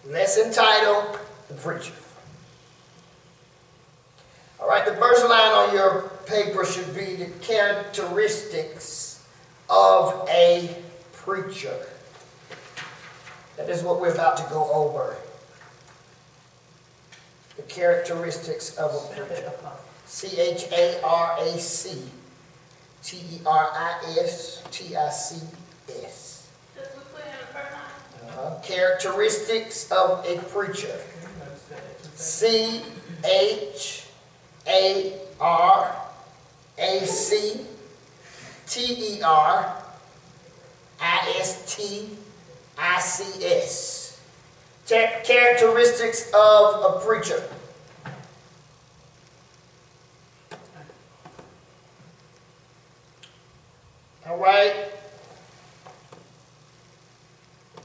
Lesson title, The Preacher. All right, the first line on your paper should be the characteristics of a preacher. That is what we're about to go over. The characteristics of a preacher. C-H-A-R-A-C-T-E-R-I-S-T-I-C-S. Characteristics of a preacher. C-H-A-R-A-C-T-I-C-S. Characteristics of a preacher. All right.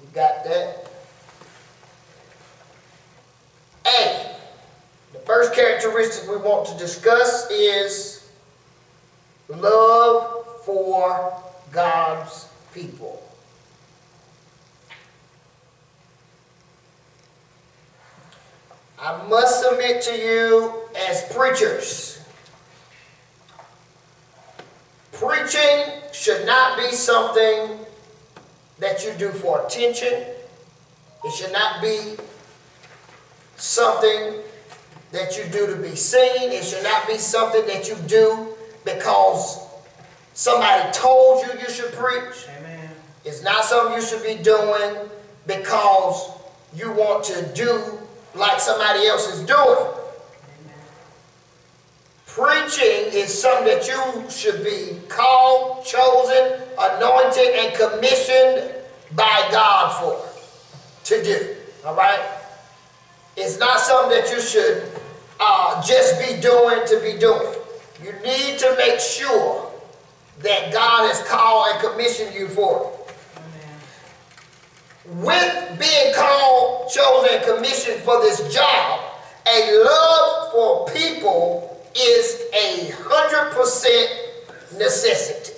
You got that? A. The first characteristic we want to discuss is love for God's people. I must submit to you as preachers, preaching should not be something that you do for attention. It should not be something that you do to be seen. It should not be something that you do because somebody told you you should preach. Amen. It's not something you should be doing because you want to do like somebody else is doing. Preaching is something that you should be called, chosen, anointed, and commissioned by God for to do. All right? It's not something that you should just be doing to be doing. You need to make sure that God has called and commissioned you for it. With being called, chosen, and commissioned for this job, a love for people is 100% necessity.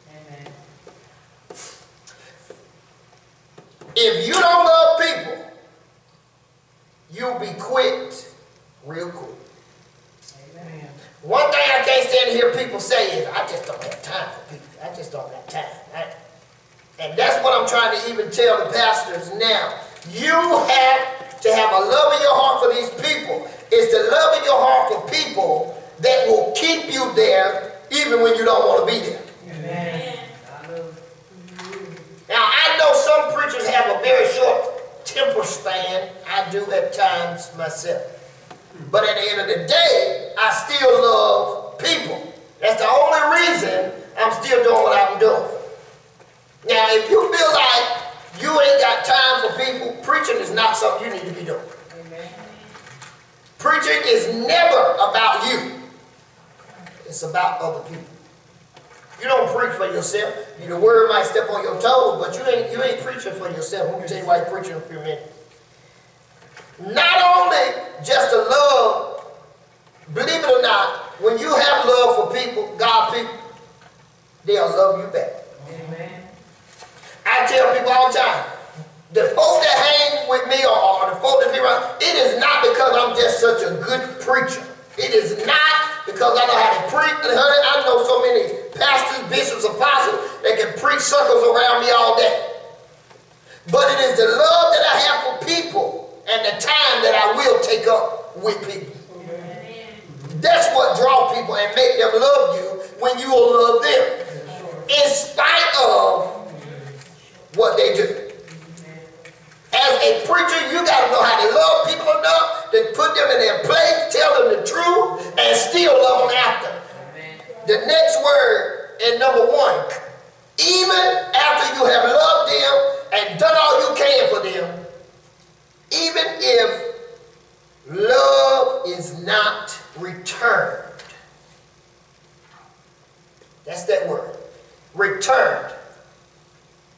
Amen. If you don't love people, you'll be quit real quick. Amen. One thing I can't stand to hear people say is, I just don't have time for people. I just don't have time. And that's what I'm trying to even tell the pastors now. You have to have a love in your heart for these people. It's the love in your heart for people that will keep you there even when you don't want to be there. Amen. Now, I know some preachers have a very short temper span. I do at times myself. But at the end of the day, I still love people. That's the only reason I'm still doing what I'm doing. Now, if you feel like you ain't got time for people, preaching is not something you need to be doing. Amen. Preaching is never about you. It's about other people. You don't preach for yourself. The word might step on your toes, but you ain't preaching for yourself. Let me tell you why you're preaching in a few minutes. Not only just a love, believe it or not, when you have love for people, God people, they'll love you back. Amen. I tell people all the time, the folk that hang with me or the folk that be around, it is not because I'm just such a good preacher. It is not because I know how to preach. I know so many pastors, bishops, apostles that can preach circles around me all day. But it is the love that I have for people and the time that I will take up with people. That's what draws people and make them love you when you will love them. In spite of what they do. As a preacher, you got to know how to love people enough to put them in their place, tell them the truth, and still love them after. Amen. The next word in number 1, even after you have loved them and done all you can for them, even if love is not returned. That's that word. Returned.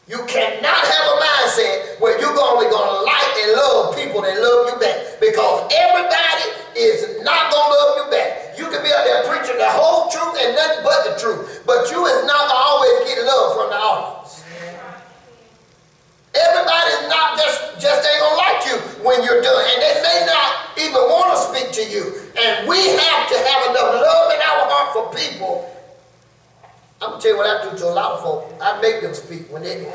You cannot have a mindset where you're only going to like and love people that love you back. Because everybody is not going to love you back. You can be out there preaching the whole truth and nothing but the truth. But you is not going to always get love from the audience. Everybody is not just ain't going to like you. when you're done. And they may not even want to speak to you. And we have to have enough love in our heart for people. I'm going to tell you what I do to a lot of folk. I make them speak when they go,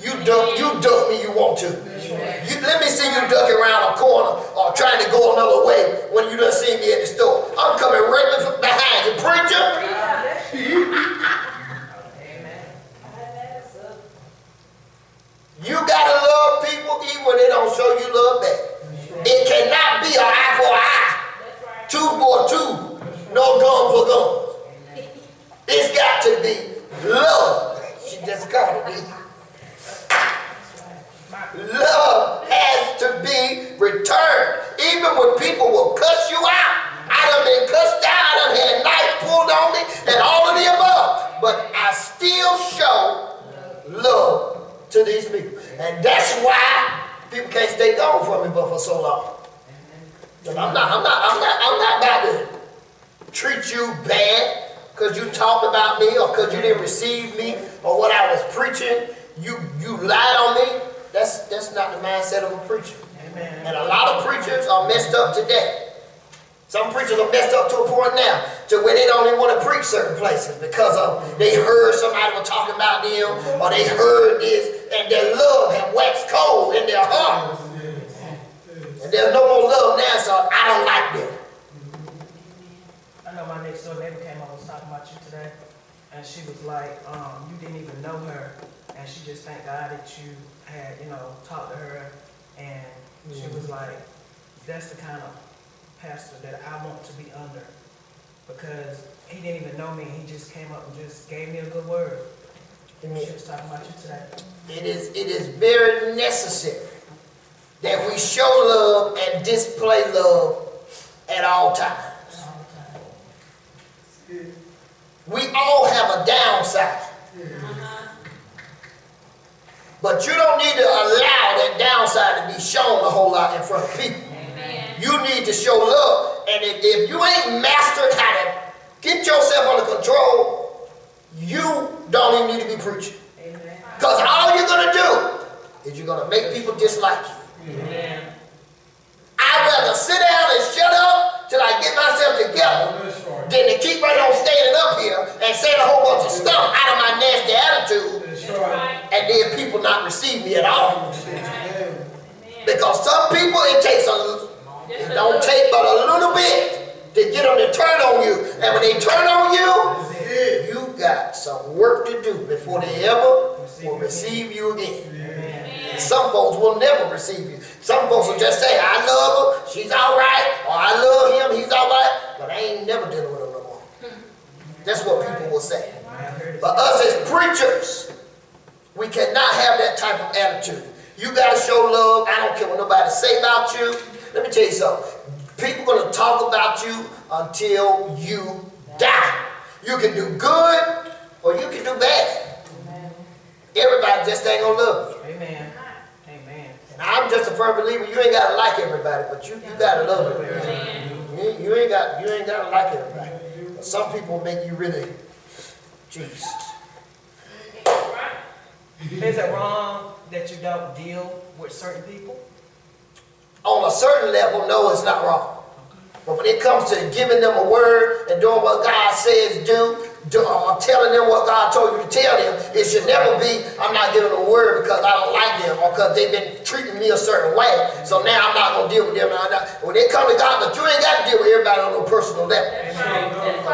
you duck me, you want to. Let me see you ducking around a corner or trying to go another way when you done see me at the store. I'm coming right behind you, preacher. You gotta love people even when they don't show you love back. It cannot be an eye for an eye, tooth for a tooth, no gum for gum. It's got to be love. She just called me. Love has to be returned. Even when people will cuss you out. I done been cussed out, I done had knife pulled on me, and all of the above. But I still show love to these people. And that's why people can't stay gone from me but for so long. I'm not about to treat you bad because you talked about me or because you didn't receive me or what I was preaching. You lied on me. That's not the mindset of a preacher. Amen. And a lot of preachers are messed up today. Some preachers are messed up to a point now to where they don't even want to preach certain places because they heard somebody was talking about them or they heard this and their love had waxed cold in their heart. And there's no more love now, so I don't like them. I know my next door neighbor came over and was talking about you today, and she was like, you didn't even know her, and she just thanked God that you had, talked to her, and she was like, that's the kind of pastor that I want to be under, because he didn't even know me, and he just came up and just gave me a good word. Amen. She was talking about you today. It is very necessary that we show love and display love at all times. We all have a downside. But you don't need to allow that downside to be shown a whole lot in front of people. Amen. You need to show love. And if you ain't mastered how to get yourself under control, you don't even need to be preaching. Because all you're going to do is you're going to make people dislike you. Amen. I'd rather sit down and shut up till I get myself together than to keep right on standing up here and saying a whole bunch of stuff out of my nasty attitude and then people not receive me at all. Because some people, it don't take but a little bit to get them to turn on you. And when they turn on you, you got some work to do before they ever will receive you again. And some folks will never receive you. Some folks will just say, I love her, she's all right, or I love him, he's all right, but I ain't never dealing with him no more. That's what people will say. But us as preachers, we cannot have that type of attitude. You got to show love. I don't care what nobody say about you. Let me tell you something. People are going to talk about you until you die. You can do good or you can do bad. Everybody just ain't going to love you. Amen. Amen. And I'm just a firm believer. You ain't got to like everybody, but you got to love everybody. You ain't got to like everybody. But some people make you really, Jesus. Is it wrong that you don't deal with certain people? On a certain level, no, it's not wrong. But when it comes to giving them a word and doing what God says do, or telling them what God told you to tell them, it should never be, I'm not giving them a word because I don't like them or because they've been treating me a certain way, so now I'm not going to deal with them. When they come to God, but you ain't got to deal with everybody on no personal level.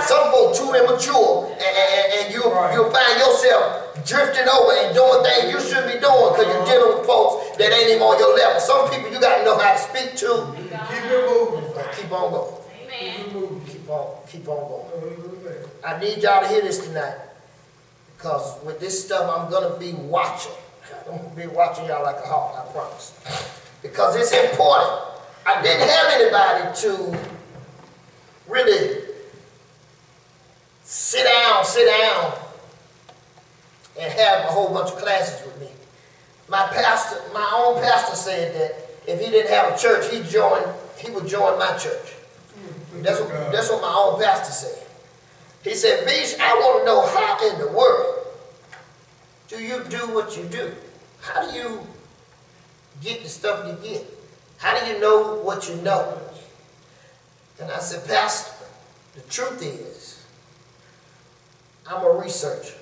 Some folks too immature, and you'll find yourself drifting over and doing things you shouldn't be doing because you're dealing with folks that ain't even on your level. Some people you got to know how to speak to. Keep it moving. Keep on going. Amen. Keep on going. I need y'all to hear this tonight, because with this stuff I'm going to be watching. I'm going to be watching y'all like a hawk, I promise. Because it's important. I didn't have anybody to really sit down and have a whole bunch of classes with me. My own pastor said that if he didn't have a church, he would join my church. That's what my own pastor said. He said, Devish, I want to know how in the world do you do what you do? How do you get the stuff you get? How do you know what you know? And I said, Pastor, the truth is, I'm a researcher.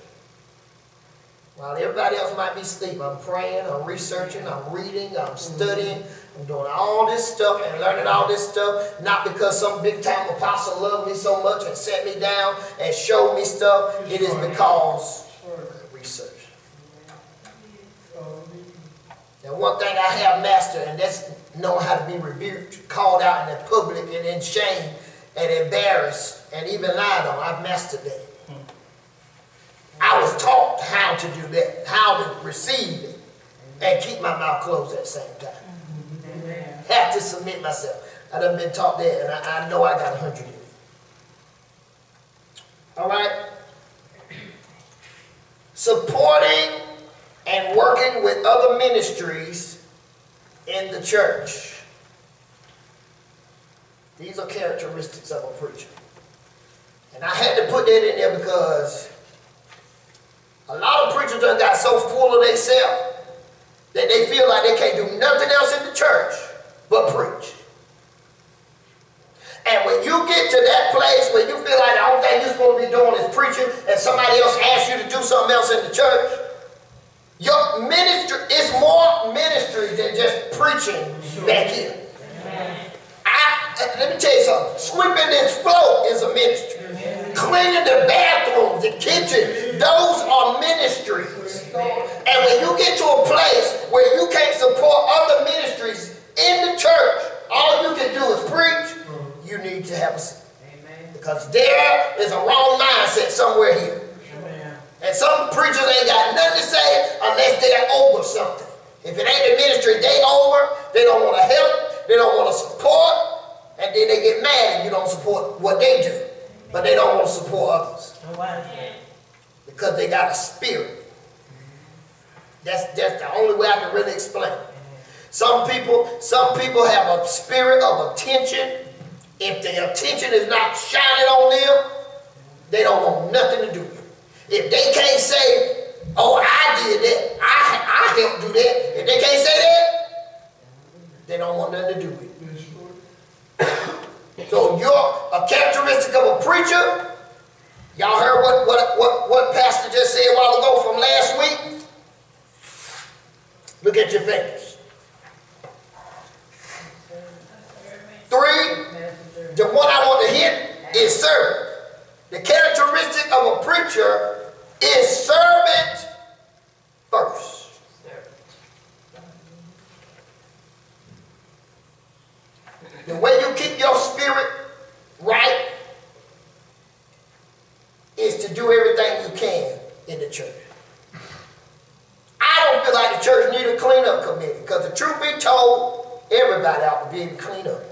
While everybody else might be asleep, I'm praying, I'm researching, I'm reading, I'm studying, I'm doing all this stuff and learning all this stuff, not because some big-time apostle loved me so much and set me down and showed me stuff. It is because of research. And one thing I have mastered, and that's knowing how to be rebuked, called out in the public and in shame and embarrassed and even lied on. I've mastered that. I was taught how to do that, how to receive it, and keep my mouth closed at the same time. Have to submit myself. I done been taught that, and I know I got 100 in it. All right? Supporting and working with other ministries in the church. These are characteristics of a preacher. And I had to put that in there because a lot of preachers done got so full of themselves that they feel like they can't do nothing else in the church but preach. And when you get to that place where you feel like the only thing you're supposed to be doing is preaching and somebody else asks you to do something else in the church, your ministry is more ministry than just preaching back here. Let me tell you something. Sweeping this floor is a ministry. Cleaning the bathrooms, the kitchen, those are ministries. And when you get to a place where you can't support other ministries in the church, all you can do is preach, you need to have a seat. Because there is a wrong mindset somewhere here. And some preachers ain't got nothing to say unless they're over something. If it ain't the ministry they over, they don't want to help, they don't want to support, and then they get mad if you don't support what they do. But they don't want to support others. Because they got a spirit. That's the only way I can really explain it. Some people have a spirit of attention. If the attention is not shining on them, they don't want nothing to do with it. If they can't say, oh, I did that, I helped do that. If they can't say that, they don't want nothing to do with it. So a characteristic of a preacher, y'all heard what Pastor just said a while ago from last week? Look at your fingers. 3, the one I want to hit is servant. The characteristic of a preacher is servant first. The way you keep your spirit right is to do everything you can in the church. I don't feel like the church need a cleanup committee because the truth be told, everybody ought to be able to clean up.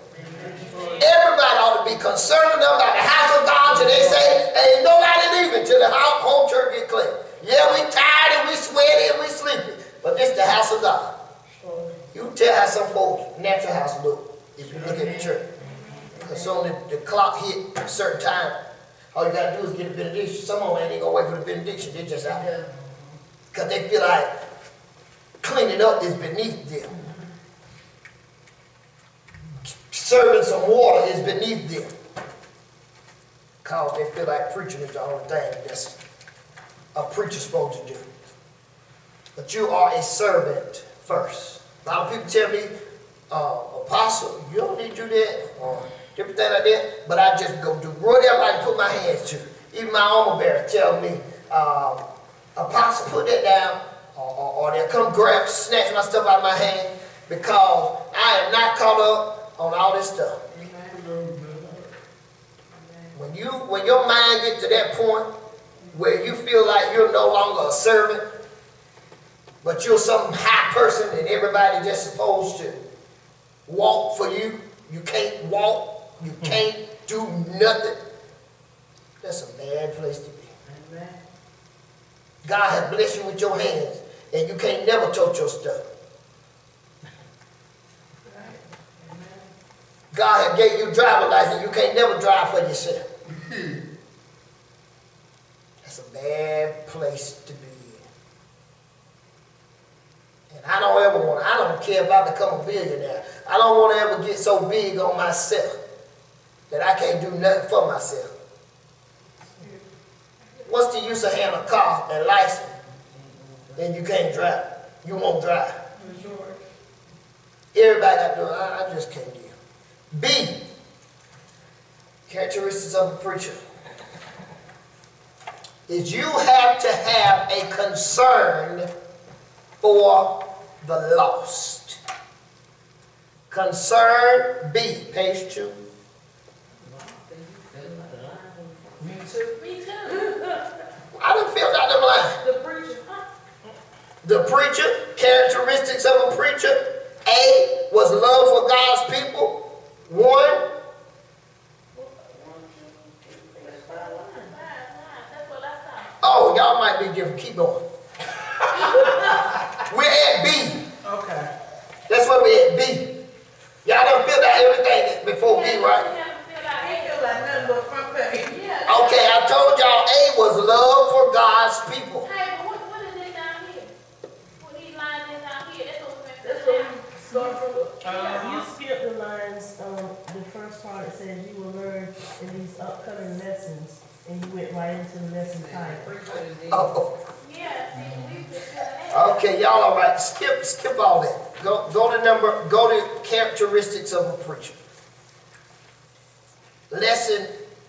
Everybody ought to be concerned enough about the house of God till they say, ain't nobody leaving till the home church get clean. Yeah, we tired and we sweaty and we sleepy, but this is the house of God. You can tell how some folks' natural house look if you look at the church. Because soon the clock hit a certain time, all you got to do is get a benediction. Some of them ain't going to wait for the benediction. They're just out there. Because they feel like cleaning up is beneath them. Serving some water is beneath them. Because they feel like preaching is the only thing that's a preacher supposed to do. But you are a servant first. A lot of people tell me, apostle, you don't need to do that, or different thing like that, but I just go do whatever I can put my hands to. Even my armor bearer tell me, apostle, put that down, or they'll come grab, snatch my stuff out of my hand, because I am not caught up on all this stuff. When your mind gets to that point where you feel like you're no longer a servant, but you're some high person and everybody just supposed to walk for you. You can't walk. You can't do nothing. That's a bad place to be. Amen. God has blessed you with your hands, and you can't never touch your stuff. God has gave you a driver's license. You can't never drive for yourself. That's a bad place to be in. And I don't care if I become a billionaire. I don't want to ever get so big on myself that I can't do nothing for myself. What's the use of having a car and license and you can't drive? You won't drive. Everybody got to do it. I just can't do it. B, characteristics of a preacher, is you have to have a concern for the lost. Concern, B, page 2. Me too. Me too. I done filled out them lines. The preacher. The preacher, characteristics of a preacher. A was love for God's people. 1. Oh, y'all might be different. Keep going. We're at B. Okay. That's where we're at, B. Y'all done filled out everything before B, right? Okay, I told y'all A was love for God's people. Hey, but what is this down here? What these lines is down here? That's what we You skipped the lines, the first part that says you will learn in these upcoming lessons, and you went right into the lesson title. Oh, Yeah, see, we just that. okay, y'all all right. Skip all that. Go to characteristics of a preacher. Lesson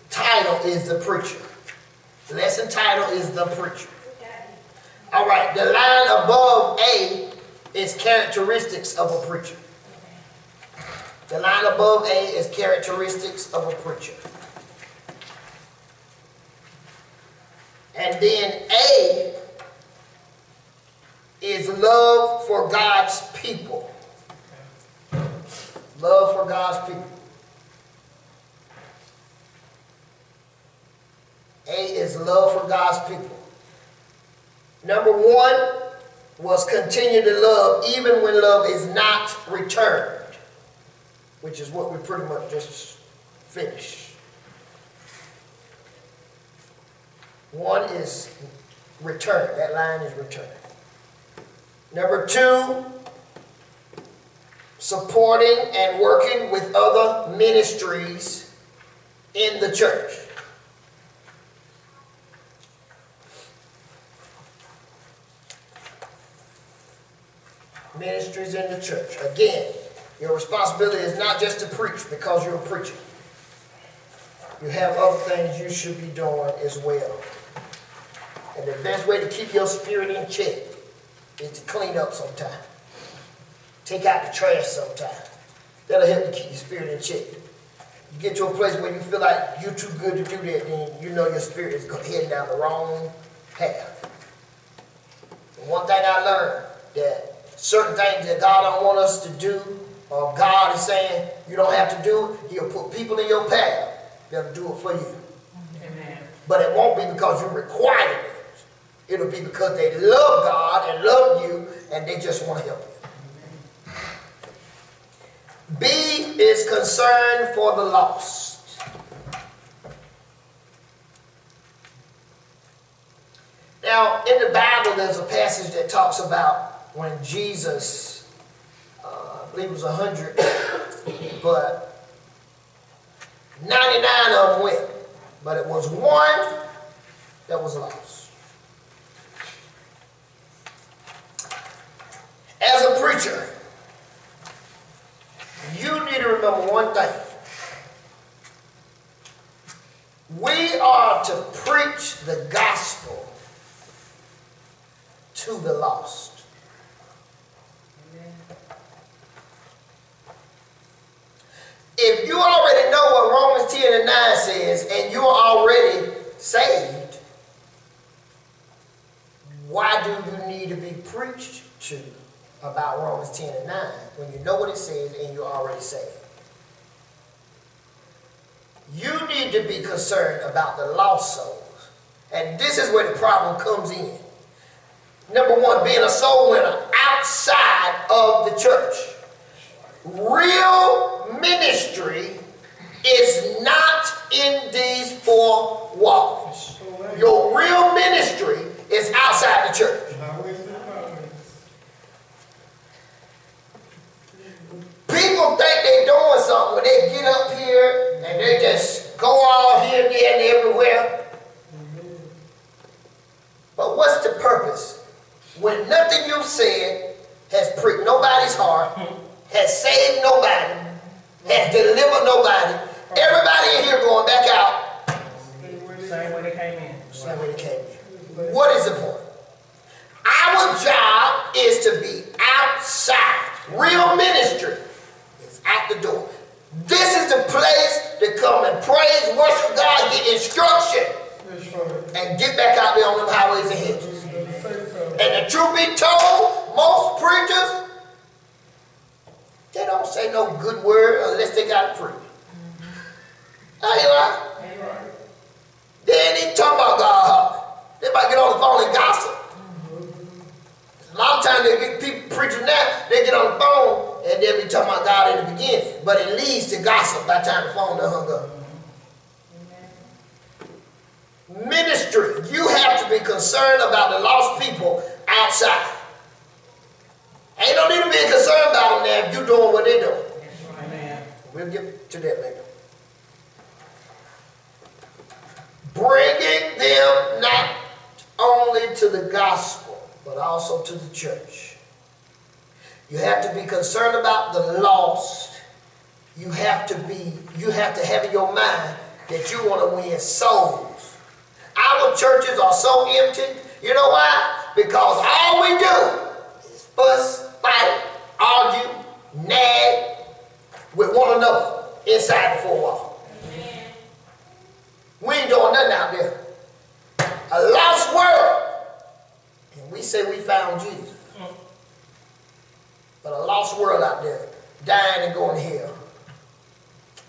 title is the preacher. Lesson title is the preacher. All right, the line above A is characteristics of a preacher. The line above A is characteristics of a preacher. And then A is love for God's people. Love for God's people. A is love for God's people. Number 1 was continue to love even when love is not returned, which is what we pretty much just finished. 1 is return. That line is return. Number 2, supporting and working with other ministries in the church. Ministries in the church. Again, your responsibility is not just to preach because you're a preacher. You have other things you should be doing as well. And the best way to keep your spirit in check is to clean up sometime. Take out the trash sometime. That'll help you keep your spirit in check. You get to a place where you feel like you're too good to do that, then you know your spirit is heading down the wrong path. And one thing I learned, that certain things that God don't want us to do, or God is saying you don't have to do, He'll put people in your path that'll do it for you. Amen. But it won't be because you require it. It'll be because they love God and love you, and they just want to help you. B is concern for the lost. Now, in the Bible, there's a passage that talks about when Jesus, I believe it was 100, but 99 of them went. But it was 1 that was lost. As a preacher, you need to remember one thing. We are to preach the gospel to the lost. If you already know what Romans 10 and 9 says, and you're already saved, why do you need to be preached to about Romans 10 and 9 when you know what it says and you're already saved? You need to be concerned about the lost souls. And this is where the problem comes in. Number 1, being a soul winner outside of the church. Real ministry is not in these 4 walls. Your real ministry is outside the church. So what's the purpose? When nothing you've said has pricked nobody's heart, has saved nobody, has delivered nobody, everybody in here going back out. Same way they came in. Same way they came in. What is the point? Our job is to be outside. Real ministry is out the door. This is the place to come and praise, worship God, get instruction, and get back out there on them highways and hedges. And the truth be told, most preachers, they don't say no good word unless they got to preach. Ain't right? They ain't even talking about God. They might get on the phone and gossip. A lot of times they get people preaching now, they get on the phone and they'll be talking about God in the beginning, but it leads to gossip by the time the phone done hung up. Ministry, you have to be concerned about the lost people outside. Ain't no need to be concerned about them now if you're doing what they're doing. Amen. We'll get to that later. Bringing them not only to the gospel, but also to the church. You have to be concerned about the lost. You have to have in your mind that you want to win souls. Our churches are so empty. You know why? Because all we do is fuss, fight, argue, nag with one another inside the four walls. We ain't doing nothing out there. A lost world. And we say we found Jesus. But a lost world out there, dying and going to hell.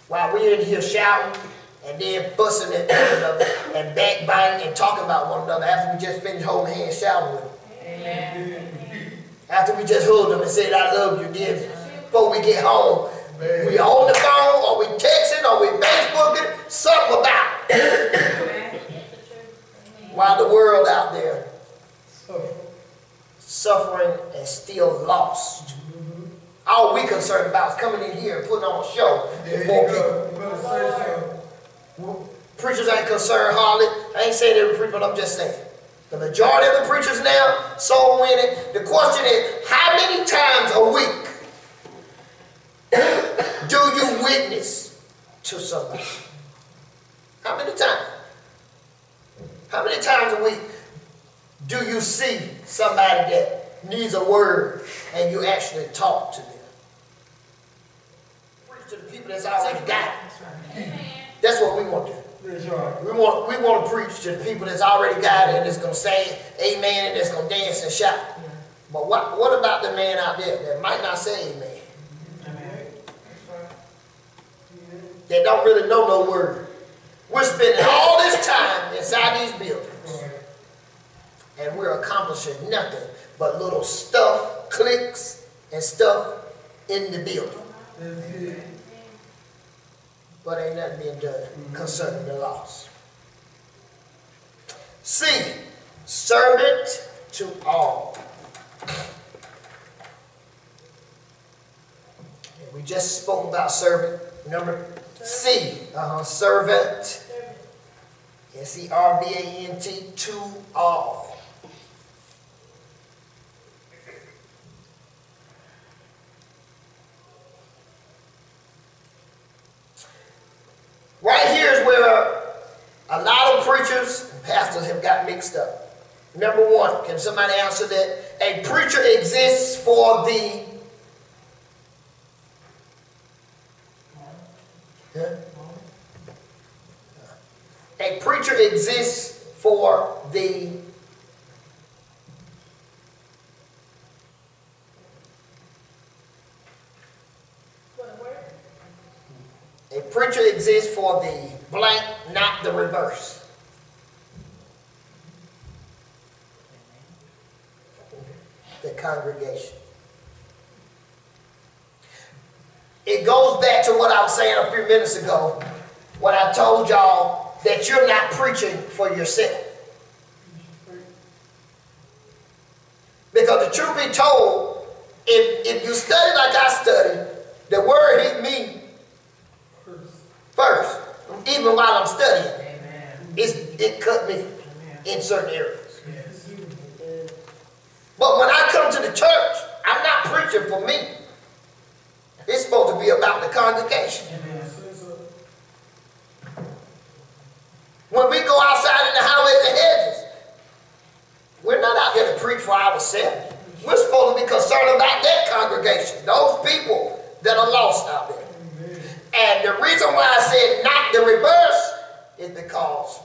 While we're in here shouting and then fussing at one another and backbiting and talking about one another after we just finished holding hands shouting with them. Amen. After we just hugged them and said, I love you, then before we get home, we on the phone or we texting or we Facebooking, something about it. While the world out there suffering and still lost. All we concerned about is coming in here and putting on a show for people. Preachers ain't concerned hardly. I ain't saying every preacher, but I'm just saying. The majority of the preachers now, soul winning. The question is, how many times a week do you witness to somebody? How many times? How many times a week do you see somebody that needs a word and you actually talk to them? Preach to the people that's already got it. That's what we want to do. We want to preach to the people that's already got it and that's going to say amen and that's going to dance and shout. But what about the man out there that might not say amen? That don't really know no word. We're spending all this time inside these buildings and we're accomplishing nothing but little stuff, clicks, and stuff in the building. But ain't nothing being done concerning the lost. C, servant to all. And we just spoke about servant. Number C, servant. S-E-R-V-A-N-T, to all. Right here is where a lot of preachers and pastors have got mixed up. Number one, can somebody answer that? A preacher exists for the... A preacher exists for the... A preacher exists for the blank, not the reverse. The congregation. It goes back to what I was saying a few minutes ago when I told y'all that you're not preaching for yourself. Because the truth be told, if you study like I study, the word hit me first, even while I'm studying. It cut me in certain areas. But when I come to the church, I'm not preaching for me. It's supposed to be about the congregation. When we go outside in the highways and hedges, we're not out there to preach for ourselves. We're supposed to be concerned about that congregation, those people that are lost out there. And the reason why I said not the reverse is because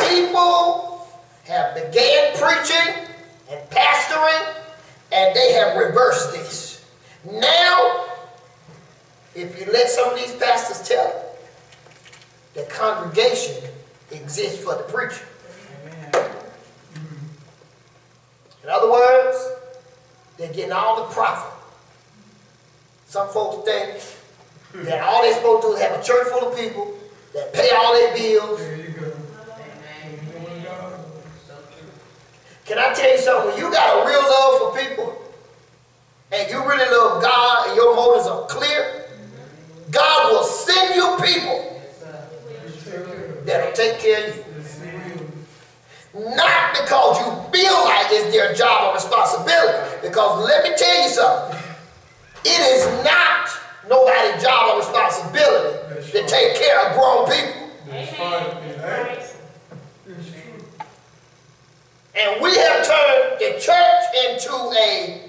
people have began preaching and pastoring, and they have reversed this. Now, if you let some of these pastors tell you, the congregation exists for the preacher. Amen. In other words, they're getting all the profit. Some folks think that all they're supposed to do is have a church full of people that pay all their bills. There you go. Can I tell you something? When you got a real love for people and you really love God and your motives are clear, God will send you people that'll take care of you. Not because you feel like it's their job or responsibility. Because let me tell you something. It is not nobody's job or responsibility to take care of grown people. And we have turned the church into a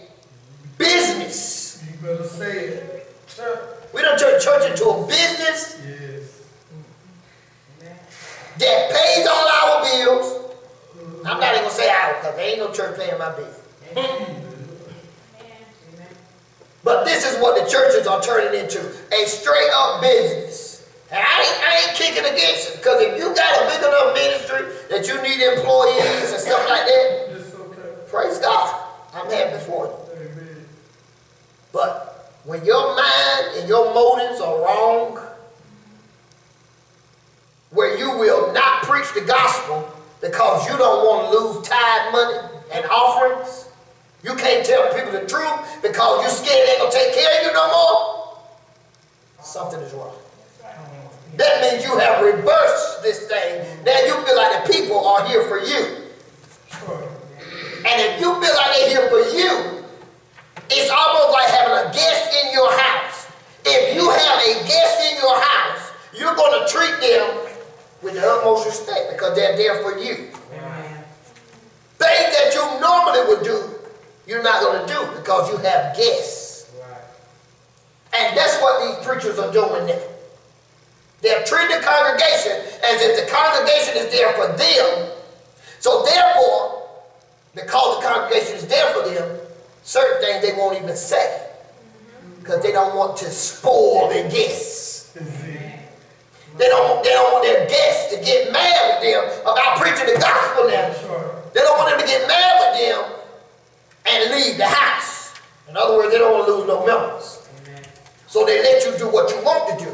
business. You better say it. We done turned church into a business that pays all our bills. I'm not even going to say our, because there ain't no church paying my bills. But this is what the churches are turning into, a straight up business. And I ain't kicking against it, because if you got a big enough ministry that you need employees and stuff like that, praise God, I'm happy for you. But when your mind and your motives are wrong, where you will not preach the gospel because you don't want to lose tithe money and offerings, you can't tell people the truth because you're scared they're going to take care of you no more, something is wrong. That means you have reversed this thing. Now you feel like the people are here for you. And if you feel like they're here for you, it's almost like having a guest in your house. If you have a guest in your house, you're going to treat them with the utmost respect because they're there for you. Amen. Things that you normally would do, you're not going to do because you have guests. And that's what these preachers are doing now. They're treating the congregation as if the congregation is there for them. So therefore, because the congregation is there for them, certain things they won't even say because they don't want to spoil their guests. They don't want their guests to get mad with them about preaching the gospel now. They don't want them to get mad with them and leave the house. In other words, they don't want to lose no members. So they let you do what you want to do.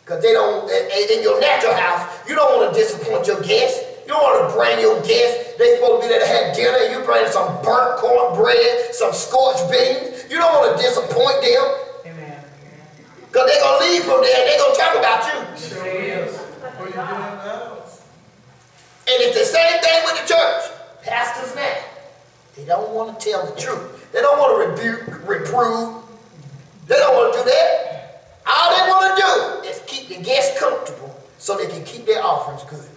Because they don't, in your natural house, you don't want to disappoint your guests. You don't want to bring your guests. They're supposed to be there to have dinner, and you bring some burnt cornbread, some scorched beans. You don't want to disappoint them. Amen. Because they're going to leave from there and they're going to talk about you. Sure is. What you doing now? And it's the same thing with the church. Pastors now, they don't want to tell the truth. They don't want to rebuke, reprove. They don't want to do that. All they want to do is keep the guests comfortable so they can keep their offerings good.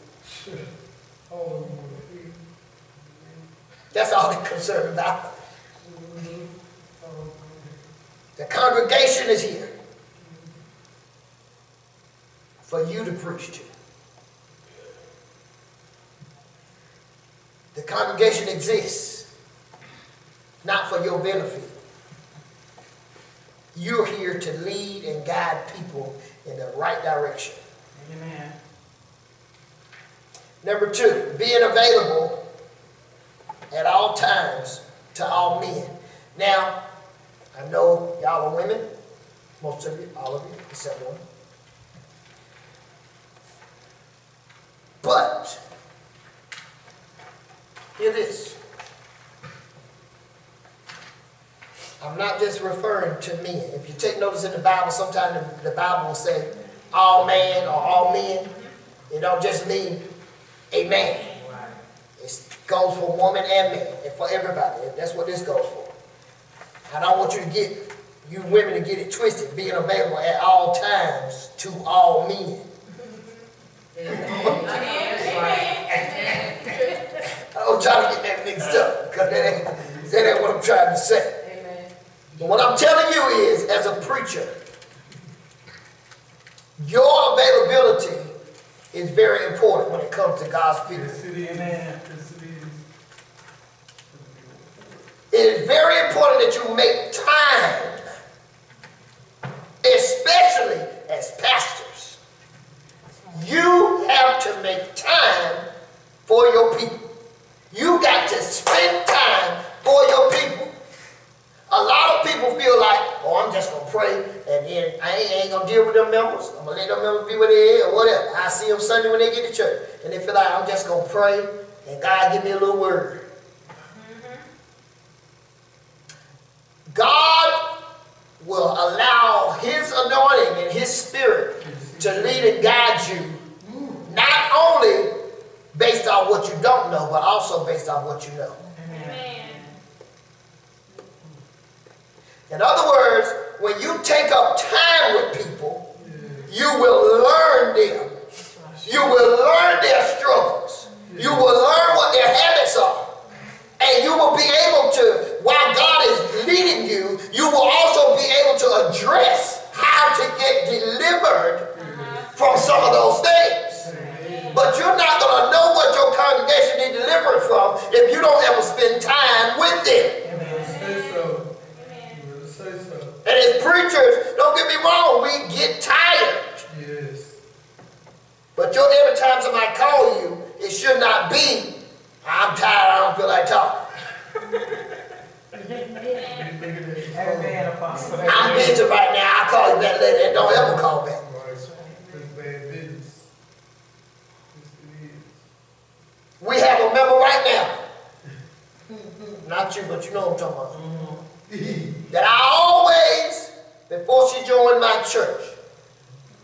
That's all they're concerned about. The congregation is here for you to preach to. The congregation exists not for your benefit. You're here to lead and guide people in the right direction. Amen. Number 2, being available at all times to all men. Now, I know y'all are women, most of you, all of you, except one. But, hear this. I'm not just referring to men. If you take notice in the Bible, sometimes the Bible will say all man or all men. It don't just mean a man. It's Goes for woman and man, and for everybody. That's what this goes for. I don't want you women to get it twisted, being available at all times to all men. I'm trying to get that mixed up, because that ain't what I'm trying to say. But what I'm telling you is, as a preacher, your availability is very important when it comes to God's people. Yes, it is. Amen. Yes, it is. It is very important that you make time, especially as pastors. You have to make time for your people. You got to spend time for your people. A lot of people feel like, oh, I'm just going to pray, and then I ain't going to deal with them members. I'm going to let them members be what they is or whatever. I see them Sunday when they get to church. And they feel like I'm just going to pray, and God give me a little word. God will allow His anointing and His Spirit to lead and guide you, not only based on what you don't know, but also based on what you know. In other words, when you take up time with people, you will learn them. You will learn their struggles. You will learn what their habits are. And you will be able to, while God is leading you, you will also be able to address how to get delivered from some of those things. But you're not going to know what your congregation needs delivered from if you don't ever spend time with them. Say so. Say so. And as preachers, don't get me wrong, we get tired. Yes. But your every time somebody call you, it should not be, I'm tired, I don't feel like talking. Amen, Apostle. I'm busy right now, I'll call you back later, and don't ever call back. Right. That's bad business. Yes, it is. We have a member right now, not you, but you know what I'm talking about, that I always, before she joined my church,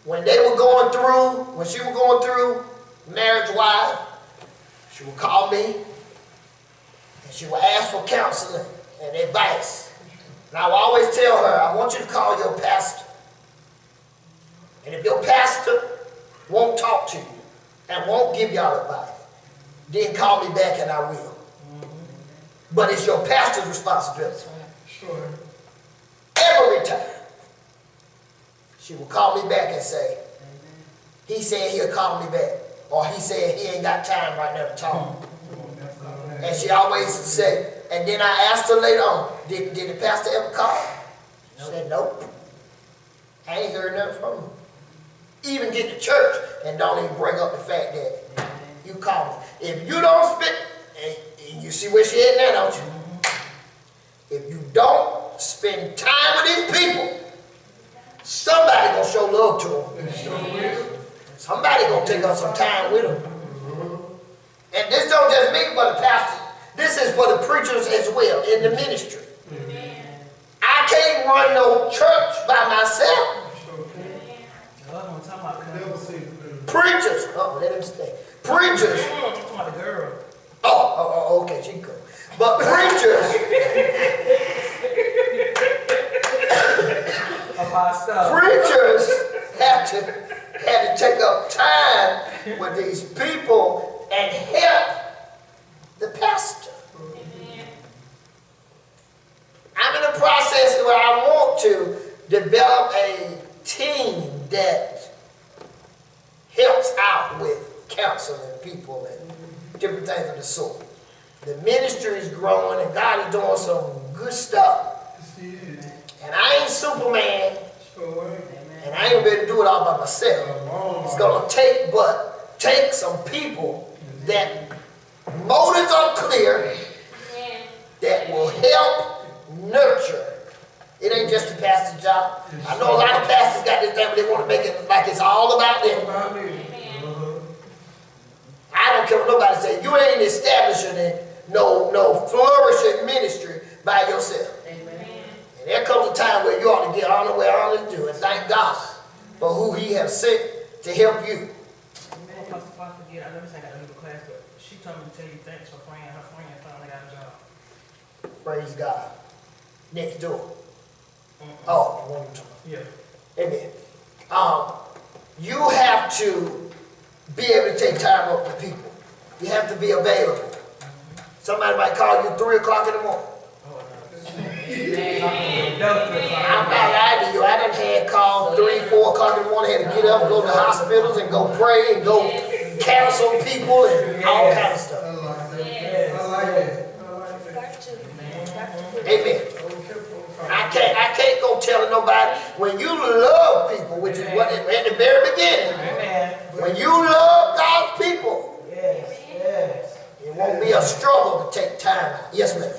when they were going through, when she was going through marriage-wise, she would call me, and she would ask for counseling and advice. And I would always tell her, I want you to call your pastor. And if your pastor won't talk to you and won't give y'all advice, then call me back and I will. But it's your pastor's responsibility. Sure. Every time. She will call me back and say, he said he'll call me back. Or he said he ain't got time right now to talk. And she always say, and then I asked her later on, did the pastor ever call? She said, nope. I ain't heard nothing from him. Even get to church and don't even bring up the fact that you call me. If you don't spend, and you see where she at now, don't you? If you don't spend time with these people, somebody gonna show love to them. Somebody gonna take up some time with them. And this don't just mean for the pastor. This is for the preachers as well in the ministry. I can't run no church by myself. Preachers, oh, let him stay. Preachers. Oh, okay, she can go. But preachers. Preachers have to take up time with these people and help the pastor. I'm in the process where I want to develop a team that helps out with counseling people and different things of the sort. The ministry is growing and God is doing some good stuff. And I ain't Superman. And I ain't ready to do it all by myself. It's going to take some people that motives are clear, that will help nurture. It ain't just a pastor's job. I know a lot of pastors got this thing, but they want to make it like it's all about them. I don't care what nobody says. You ain't establishing no flourishing ministry by yourself. And there comes a time where you ought to get honor where honor is due and thank God for who He has sent to help you. I know this ain't got to do with class, but she told me to tell you thanks text her friend finally got a job. Praise God. Next door. Oh, the one you talking Yeah. about. Amen. You have to be able to take time up with people. You have to be available. Somebody might call you 3 o'clock in the morning. I'm not lying to you. I done had calls 3, 4 o'clock in the morning. Had to get up, go to hospitals, and go pray, and go counsel people, and all kinds of stuff. I like that. I like that. Amen. I can't go telling nobody. When you love people, which is what at the very beginning, when you love God's people, it won't be a struggle to take time out. Yes, ma'am.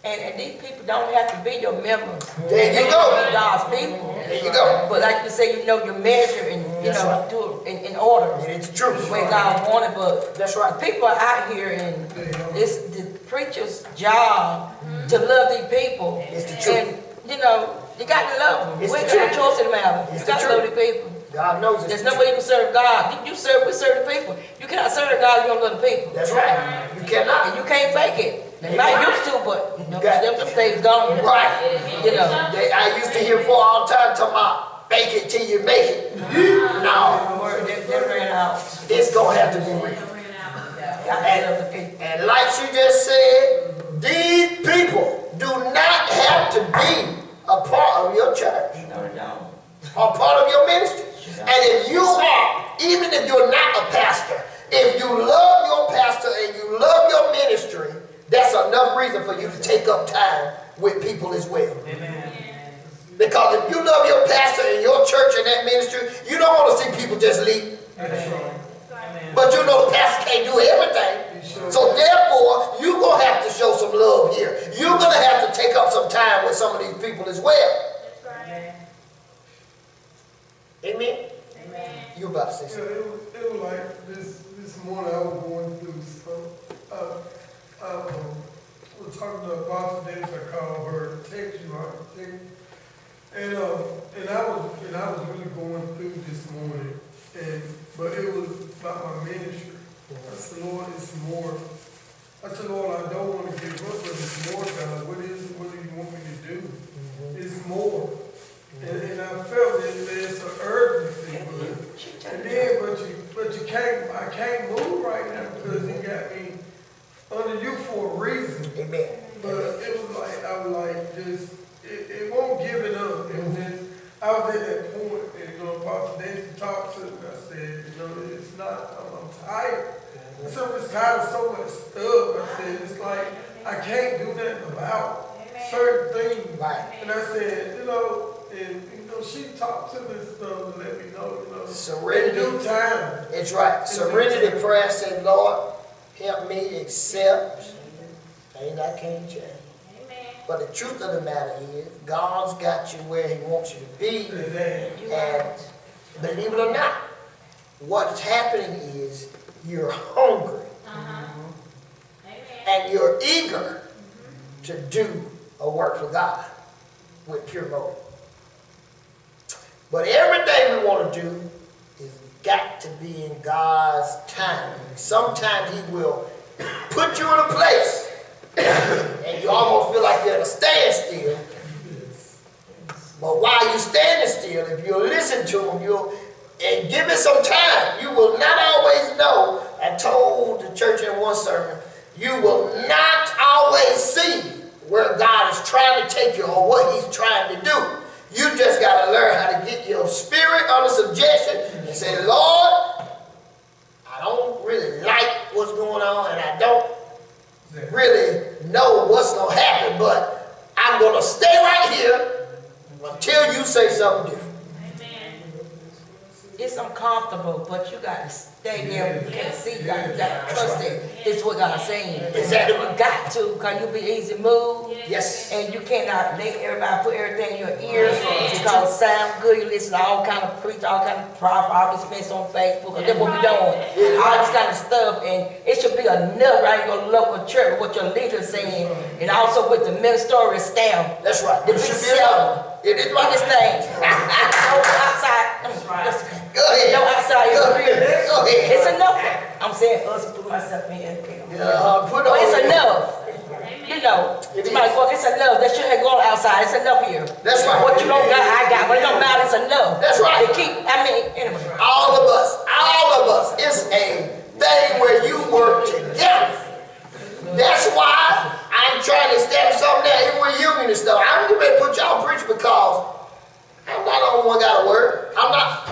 And these people don't have to be your members. There you They go. can be God's people. There you go. But like you say, you know your measure and you That's know right. do it in order. And it's true. The way God wanted. But That's right. people are out here and it's the preacher's job to love these people. It's the truth. And you know, you got to love them. It's We the ain't got no truth. choice in the matter. It's You the got to truth. love the people. God knows it's There's the no way you can serve God. We serve the people. You cannot serve God if you don't love the people. That's right. You cannot. And you can't fake it. They might used to, but You got- them days gone. Right. You know. I used to hear before all the time talking about fake it till you make it. No, They ran out. it's gonna have to be real. Got to love the people. And like she just said, these people do not have to be a part of your church No, they don't. or part of your ministry. And if you are, even if you're not a pastor, if you love your pastor and you love your ministry, that's enough reason for you to take up time with people as well. Amen. Because if you love your pastor and your church and that ministry, you don't want to see people just leave. Amen. But you know the pastor can't do everything. So therefore, you're going to have to show some love here. You're going to have to take up some time with some of these people as well. Amen? Amen. You about to say Yeah, something? it was like this morning I was going through some, was talking to Apostle Davis. I called her, text you, and I was really going through this morning, but it was about my ministry. I said, Lord, it's more. I said, Lord, I don't want to give up, but it's more, God. What do you want me to do? It's more. And I felt that there's an urgency, but you can't. I can't move right now because He got me under you for a reason. Amen. But it was like I was like just it won't give it up. It was just I was at that point, and Pastor Davis talked to me. I said, it's not. I'm tired. I said, I'm just tired of so much stuff. I said, it's like I can't do nothing about certain things. Right. And I said, and she talked to me and stuff and let me know, Serenity. in due time. It's right. Serenity prayer said, Lord, help me accept things I can't change. But the truth of the matter is, God's got you where He wants you to be. And believe it or not, what's happening is you're hungry and you're eager to do a work for God with pure motive. But everything we want to do is got to be in God's timing. Sometimes He will put you in a place and you almost feel like you're at a standstill. But while you're standing still, if you listen to Him, and give it some time, you will not always know. I told the church in one sermon, you will not always see where God is trying to take you or what He's trying to do. You just got to learn how to get your spirit under subjection and say, Lord, I don't really like what's going on and I don't really know what's going to happen, but I'm going to stay right here until you say something different. It's uncomfortable, but you got to stay there. You can't see. You got to trust it. It's what God's saying. Exactly. You got to, because you'll be easy moved. Yes. And you cannot let everybody put everything in your ears because it sounds good. You listen to all kind of preach, all kind of prophet, all this mess on Facebook. That's what we're doing. All this kind of stuff. And it should be enough right in your local church, what your leader's saying. And also with the ministerial staff. That's right. The It big should be seller. It is Look at this right. thing. No outside. Go ahead. No outside. Go ahead. It's enough. I'm saying us, put myself in. Put But it's on. enough. You know, It somebody is. go, it's enough. That shit ain't going outside. It's enough here. That's right. What you don't got, I got. But it don't matter. It's enough. That's right. To keep, anyway. All of us. It's a thing where you work together. That's why I'm trying to establish something there, even with union and stuff. I'm getting ready to put y'all preach because I'm not the only one got a word. I'm not.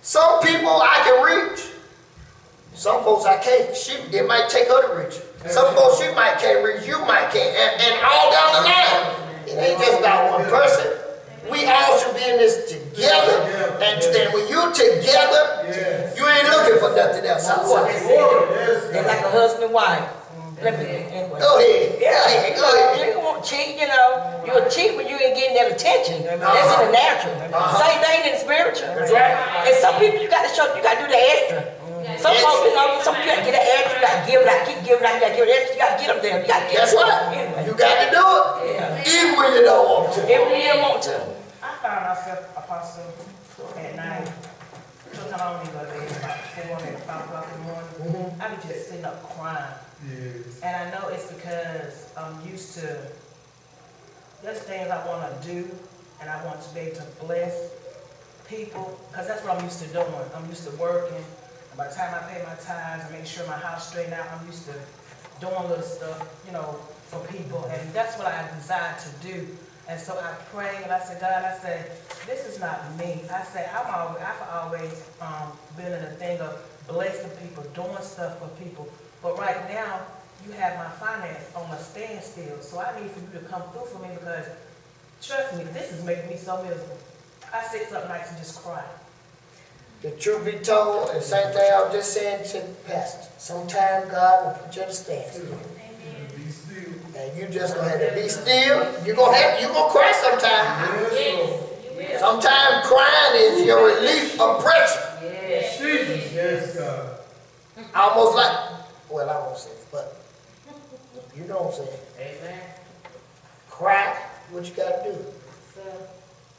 Some people I can reach. Some folks I can't. It might take her to reach. Some folks she might can't reach, you might can't. And all down the line. It ain't just about one person. We all should be in this together. And when you're together, you ain't looking for nothing else outside. They're like a husband and wife. Let me, anyway. Go ahead. Yeah, Go ahead. you won't cheat, you know. You'll cheat when you ain't getting that attention. That's in the natural. Same thing in the spiritual. That's right. And some people you got to do the extra. Some folks, you know, some people you got to get the extra, you got to give it out, keep giving out, you got to give it extra, you got to get them there. You got to get That's them. right. Anyway. You got to do it. Even when you don't want to. If we didn't want to. I found myself, Apostle, at night. Sometimes I don't even go to bed about 4 or 5 o'clock in the morning. I be just sitting up crying. Yes. And I know it's because I'm used to, there's things I want to do, and I want to be able to bless people, because that's what I'm used to doing. I'm used to working, and by the time I pay my tithes and make sure my house straightened out, I'm used to doing little stuff, you know, for people, and that's what I desire to do. And so I pray, and I said, God, I said, this is not me. I said, I've always been in a thing of blessing people, doing stuff for people. But right now, you have my finance on a standstill. So I need for you to come through for me because, trust me, this is making me so miserable. I sit something nice and just cry. The truth be told, and same thing I was just saying to the pastor. Sometimes God will put you in a standstill. Be still. And you just gonna have to be still. You gonna cry sometimes. Yes, Lord. Sometimes crying is your relief of pressure. Jesus. Yes, God. Almost like, well, I won't say it, but you know what I'm saying. Amen. Cry, what you gotta do.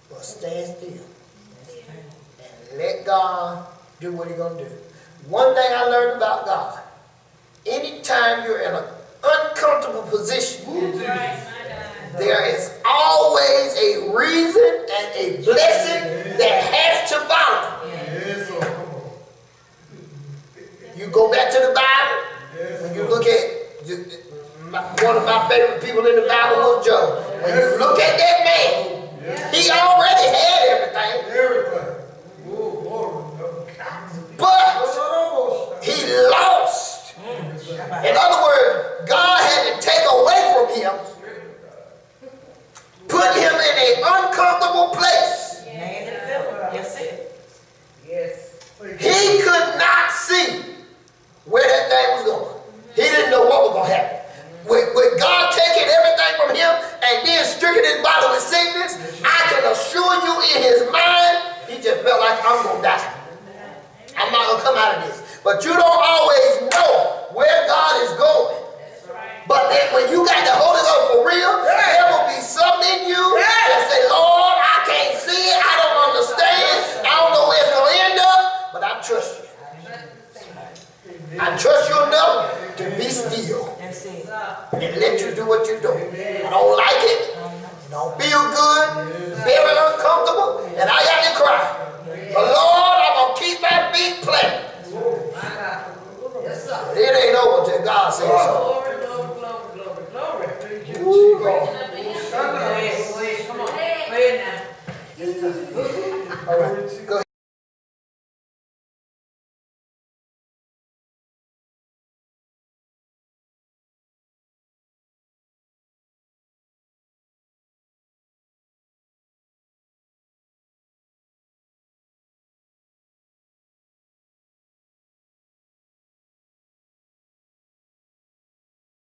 But stand still. And let God do what He's gonna do. One thing I learned about God, anytime you're in an uncomfortable position, there is always a reason and a blessing that has to follow. Yes, Lord. Come on. You go back to the Bible, Yes, when you Lord. look at one of my favorite people in the Bible was Job. When you look at that man, he already had everything, Everything. Oh, glory. but he lost. In other words, God had to take away from him, put him in an uncomfortable place. That's it. Yes. He could not see where that thing was going. He didn't know what was going to happen. With God taking everything from him and then stricken his body with sickness, I can assure you in his mind, he just felt like, I'm going to die. I'm not going to come out of this. But you don't always know where God is going. But then when you got the Holy Ghost for real, there will be something in you that say, Lord, I can't see it, I don't understand, I don't know where it's going to end up, but I trust you. I trust you enough to be still That's it. and let you do what you're doing. I don't like it, it don't feel good, very uncomfortable, and I got to cry. But Lord, I'm going to keep my feet planted. It ain't over till God says so. Glory, glory, glory, glory, glory. Ooh, Lord. Come on. Go ahead now. All right.